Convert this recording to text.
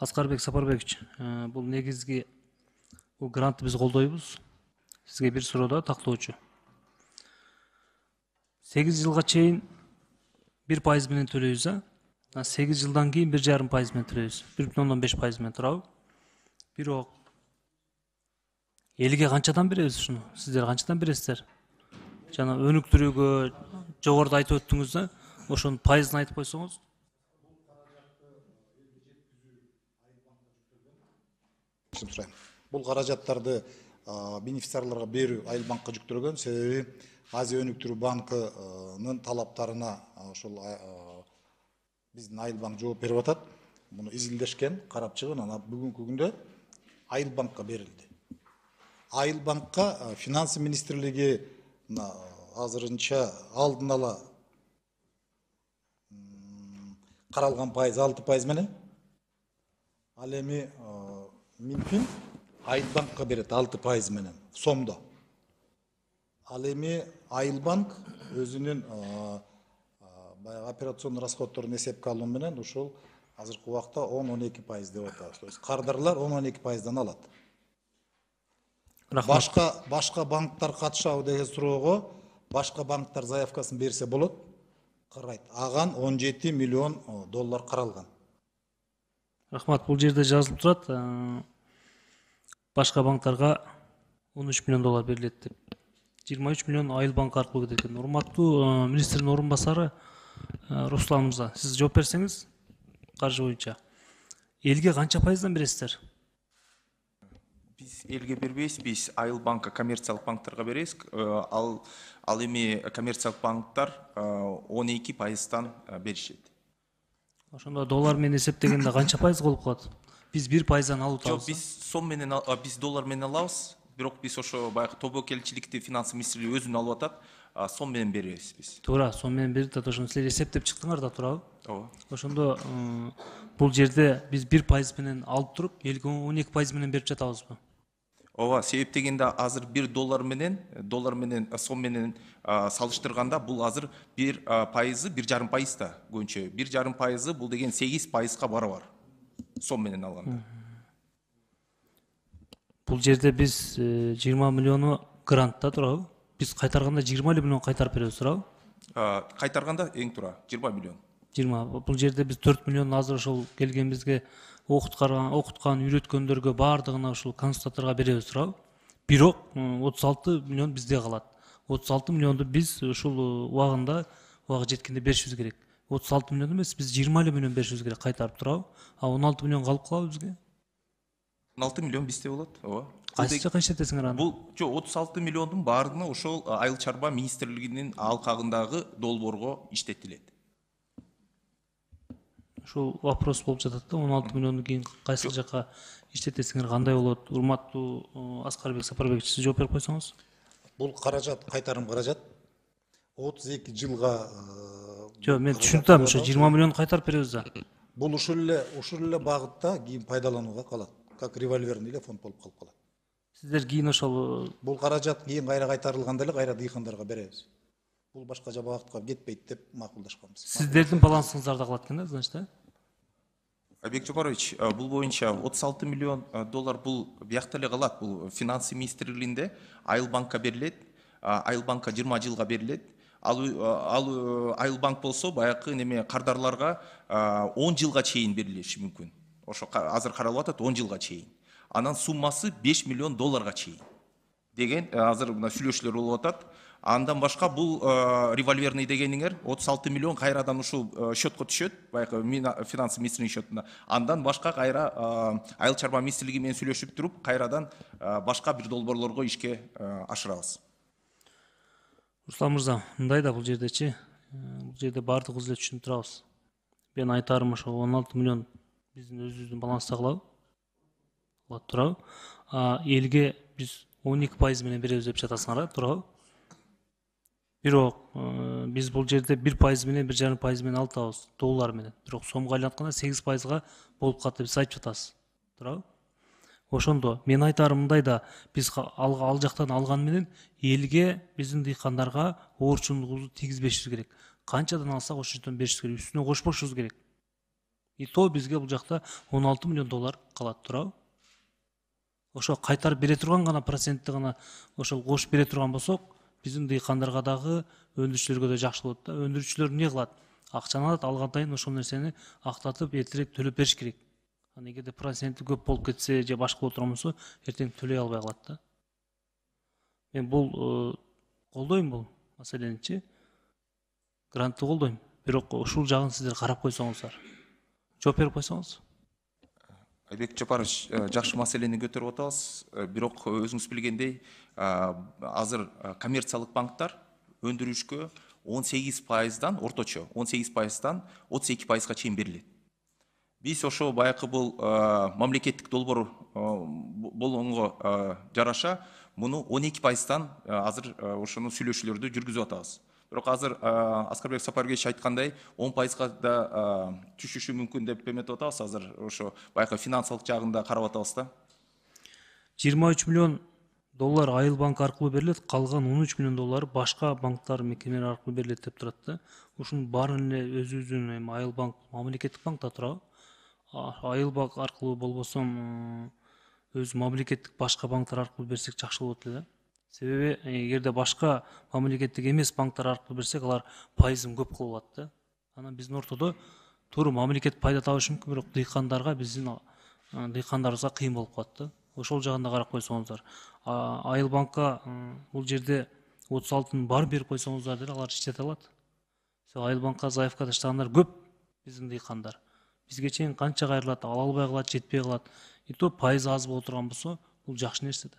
Аскарбек Сапарбекович, бул негизги бул грантты биз колдойбуз. Сизге бир суроо да тактоочу. 8 жылга чейин 1% менен төлөйбүз, 8 жылдан кийин 1,5% менен төлөйбүз. 1,5% менен турабы? Бирок элге канчадан беребиз ушуну? Сиздер канчадан бересиздер? Жана өнүктүрүүгө жогоруда айтып өттүңүз да, ошонун пайызын айтып койсоңуз. Бул каражаттарды бенефициарларга берүү Айыл банкка жүктөлгөн, себеби Азия өнүктүрүү банкынын талаптарына ошол биздин Айыл банк жооп берип атат. Муну изилдешкен, карап чыгын, анан бүгүнкү күндө Айыл банкка берилди. Айыл банкка финансы министрлиги азырынча алдын ала каралган пайыз 6% менен. Ал эми Минфин Айыл банкка берет 6% менен сомдо. Ал эми Айыл банк өзүнүн операционный расходторун эсепке алуу менен ушул азыркы убакта 10-12% деп атабыз. То есть кардарлар 10-12%дан алат. Башка банктар катышабы деген суроого башка банктар заявкасын берсе болот. Карайт. Аган 17 миллион доллар каралган. Рахмат, бул жерде жазылып турат. Башка банктарга 13 миллион доллар берилет деп. 23 миллион Айыл банк аркылуу кетет экен. Урматтуу министрдин орун басары Руслан мырза, сиз жооп берсеңиз каржы боюнча. Элге канча пайыздан бересиздер? Биз элге бербейбиз, биз Айыл банкка коммерциялык банктарга беребиз. Ал эми коммерциялык банктар 12%-дан беришет. Ошондо доллар менен эсептегенде канча пайыз болуп калат? Биз 1%дан алып атабыз. Жок, биз сом менен, биз доллар менен алабыз. Бирок биз ошо баягы тобокелчиликти финансы министрлиги өзүнө алып атат. Сом менен беребиз биз. Туура, сом менен берет, ошону силер эсептеп чыктыңар да, туурабы? Ооба. Ошондо бул жерде биз 1% менен алып туруп, элге 12% менен берип жатабызбы? Ооба, себеп дегенде азыр 1 доллар менен сом менен салыштырганда бул азыр 1%, 1,5% да көбүнчө. 1,5% бул деген 8%га барабар. Сом менен алганда. Бул жерде биз 20 миллиону грантта турабы? Биз кайтарганда 20 миллион кайтарып беребиз, турабы? Кайтарганда эң туура 20 миллион. 20. Бул жерде биз 4 миллион азыр ошол келгенбизге окуткан, үйрөткөндөргө баардыгына ушул консультаторго беребиз, турабы? Бирок 36 миллион бизде калат. 36 миллионду биз ушул убагында жеткенде беришибиз керек. 36 миллион эмес, биз 20 миллион беришибиз керек кайтарып, турабы? 16 миллион калып калабы бизге? 16 миллион бизде болот, ооба. Кайсы жака иштетесиңер аны? Бул 36 миллиондун баардыгына ошол Айыл чарба министрлигинин алкагындагы долбоорго иштетилет. Ушул вопрос болуп жатат да, 16 миллионду кийин кайсы жака иштетесиңер, кандай болот? Урматтуу Аскарбек Сапарбекович, сиз жооп берип койсоңуз. Бул каражат кайтарым каражат 32 жылга Жок, мен түшүнүп, ошо 20 миллион кайтарып беребиз да. бул ушул эле багытта кийин пайдаланууга калат. Как револьверный эле фонд болуп калып калат. Сиздер кийин ошол Бул каражат кийин кайра кайтарылганда эле кайра дыйкандарга беребиз. Бул башка багытка кетпейт деп макулдашканбыз. сиздердин балансыңыздарда калат экен да, значит, да? Айбек Жапарович, бул боюнча 36 миллион доллар бул биякта эле калат. Бул финансы министрлигинде Айыл банкка берилет. Айыл банкка 20 жылга берилет. Ал Айыл банк болсо баягы неме кардарларга 10 жылга чейин берилиши мүмкүн. Ошо азыр каралып атат 10 жылга чейин. Анан суммасы 5 миллион долларга чейин деген азыр мына сүйлөшүүлөр болуп атат. Андан башка бул револьверный дегениңер 36 миллион кайрадан ушул счетко түшөт, баягы финансы министринин счетуна. Андан башка кайра Айыл чарба министрлиги менен сүйлөшүп туруп, кайрадан башка бир долбоорлорго ишке ашырабыз. Руслан мырза, мындай да бул жердечи, бул жерде баардыгыбыз эле түшүнүп турабыз. Мен айтарым ошо 16 миллион биздин өзүбүздүн баланста калабы? Калат, турабы? Элге биз 12% менен беребиз деп жатасыңар, турабы? Бирок биз бул жерде 1% менен 1,5% менен алып атабыз, доллар менен. Бирок сомго айлантканда 8%га болуп калат деп айтып жатасыз, турабы? Ошондо мен айтарым мындай да, биз ал жактан алган менен элге, биздин дыйкандарга оорчундугубузду тийгизбешибиз керек. Канчадан алсак ошончон беришибиз керек, үстүнө кошпошубуз керек. И то бизге бул жакта 16 миллион доллар калат, туурабы? Ошо кайтарып бере турган гана процентти гана ошол кошуп бере турган болсок, биздин дыйкандарга дагы, өндүрүүчүлөргө да жакшы болот да. Өндүрүүчүлөр эмне кылат? Акчаны алат, алгандайын ошол нерсени актатып эртерээк төлөп бериш керек. Аны эгерде проценти көп болуп кетсе же башка боло турган болсо, эртең төлөй албай калат да. Мен бул колдойм бул маселеничи. Грантты колдойм. Бирок ушул жагын сиздер карап койсоңуздар. Жооп берип койсоңуз. Айбек Жапарович, жакшы маселени көтөрүп атабыз. Бирок өзүңүз билгендей, азыр коммерциялык банктар өндүрүшкө 18%дан, орточо 18%дан 32%га чейин берилет. Биз ошо баякы бул мамлекеттик долбоор болгонго жараша муну 12%дан азыр ошону сүйлөшүүлөрдү жүргүзүп атабыз. Бирок азыр Аскарбек Сапарбекович айткандай 10%га да түшүшү мүмкүн деп эметип атабыз. Азыр ошо баякы финансылык жагында карап атабыз да. 23 миллион доллар Айыл банк аркылуу берилет, калган 13 миллион доллар башка банктар мекемелер аркылуу берилет деп турат да. Ушунун баарын эле өзүбүздүн Айыл банк мамлекеттик банкта турабы. Айыл банк аркылуу болбосо өз мамлекеттик башка банктар аркылуу берсек жакшы болот эле да. Себеби эгерде башка мамлекеттик эмес банктар аркылуу берсек, алар пайызын көп кылып алат да. Анан биздин ортодо туура мамлекет пайда табышы мүмкүн, бирок дыйкандарга, биздин дыйкандарыбызга кыйын болуп калат да. Ошол жагында карап койсоңуздар. Айыл банкка бул жерде 36-ны бар берип койсоңуздар деле алар иштете алат. Айыл банкка заявка таштагандар көп биздин дыйкандар. Бизге чейин канча кайрылат, ала албай калат, жетпей калат. И то пайызы аз боло турган болсо, бул жакшы нерсе да.